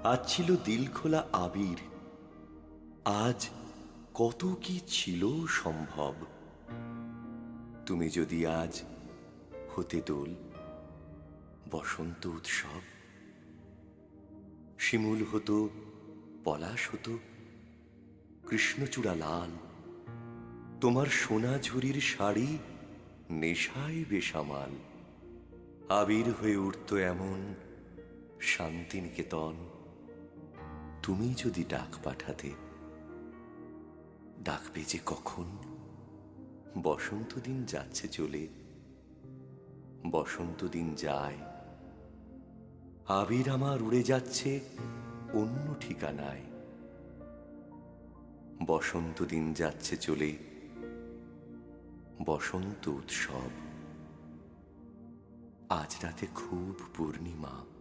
আজ ছিল দিলখোলা আবির, আজ কত কি ছিল সম্ভব। তুমি যদি আজ হতে দোল, বসন্ত উৎসব, শিমুল হতো, পলাশ হতো, কৃষ্ণচূড়া লাল, তোমার সোনা ঝুরির শাড়ি নেশায় বেসামাল। আবির হয়ে উঠত এমন শান্তিনিকেতন। তুমি যদি ডাক পাঠাতে, ডাকবে যে কখন? বসন্ত দিন যাচ্ছে চলে, বসন্ত দিন যায়, আবির আমার উড়ে যাচ্ছে অন্য ঠিকানায়। বসন্ত দিন যাচ্ছে চলে, বসন্ত উৎসব। আজ রাতে খুব পূর্ণিমা।